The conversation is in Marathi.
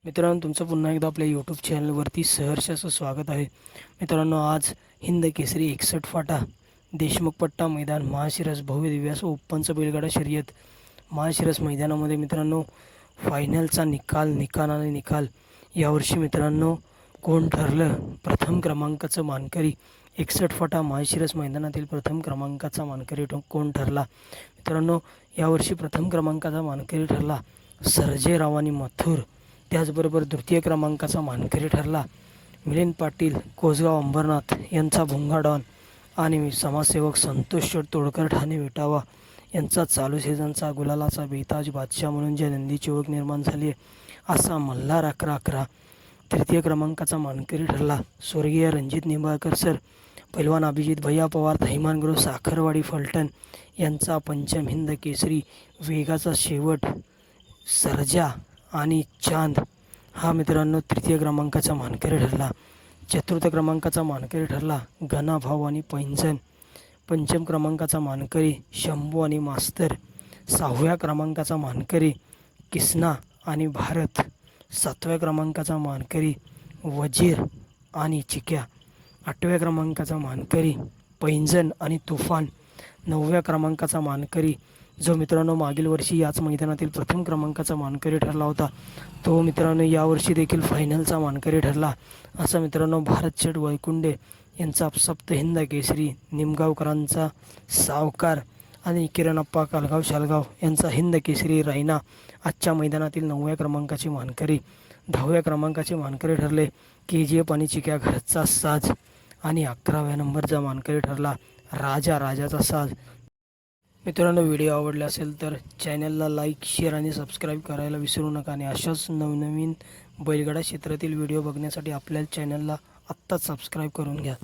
मित्रांनो, तुमचं पुन्हा एकदा आपल्या यूट्यूब चॅनलवरती सहर्ष असं स्वागत आहे. मित्रांनो, आज हिंद केसरी 61 फाटा देशमुख पट्टा मैदान महाशिरस भव्य दिव्य असं ओपनचं बैलगाडा शर्यत महाशिरस मैदानामध्ये मित्रांनो फायनलचा निकाल यावर्षी मित्रांनो कोण ठरलं प्रथम क्रमांकाचं मानकरी. 61 फाटा महाशिरस मैदानातील प्रथम क्रमांकाचा मानकरी कोण ठरला. मित्रांनो, यावर्षी प्रथम क्रमांकाचा मानकरी ठरला सर्जेरावानी मथुर. त्याचबरोबर द्वितीय क्रमांकाचा मानकरी ठरला मिलिंद पाटील कोसगाव अंबरनाथ यांचा भुंगा डॉन आणि समाजसेवक संतोष तोडकर ठाणे विटावा यांचा चालू सीझनचा गुलालाचा बेताज बादशाह म्हणून ज्या नंदीची ओळख निर्माण झाली आहे असा मल्हार 11-11. तृतीय क्रमांकाचा मानकरी ठरला स्वर्गीय रणजित निंबाळकर सर. पैलवान अभिजित भैया पवार थैमानगुरू साखरवाडी फलटण यांचा पंचम हिंद केसरी वेगाचा शेवट सर्जा आणि चांद हा मित्रांनो तृतीय क्रमांकाचा मानकरी ठरला. चतुर्थ क्रमांकाचा मानकरी ठरला घना भाऊ आणि पैंजण. पंचम क्रमांकाचा मानकरी शंभू आणि मास्तर. सहाव्या क्रमांकाचा मानकरी किसना आणि भारत. सातव्या क्रमांकाचा मानकरी वजीर आणि चिक्या. आठव्या क्रमांकाचा मानकरी पैंजण आणि तुफान. नवव्या क्रमांकाचा मानकरी जो मित्रांनो मागील वर्षी याच मैदानातील प्रथम क्रमांकाचा मानकरी ठरला होता तो मित्रांनो यावर्षी देखील फायनलचा मानकरी ठरला असा मित्रांनो भारत शेठ वैकुंडे यांचा सप्त हिंद केसरी. निमगावकरांचा सावकार आणि किरणप्पा कालगाव शालगाव यांचा हिंद केसरी रायना आजच्या मैदानातील 9व्या क्रमांकाचे मानकरी. 10व्या क्रमांकाचे मानकरी ठरले KGF आणि चिक्या घरचा साज आणि 11व्या नंबरचा मानकरी ठरला राजाचा साज. मित्रांनो, व्हिडिओ आवडला असेल तर चॅनलला लाईक शेअर आणि सबस्क्राईब करायला विसरू नका आणि अशाच नवनवीन बैलगाडा क्षेत्रातील व्हिडिओ बघण्यासाठी आपल्या चॅनलला आत्ताच सबस्क्राईब करून घ्या.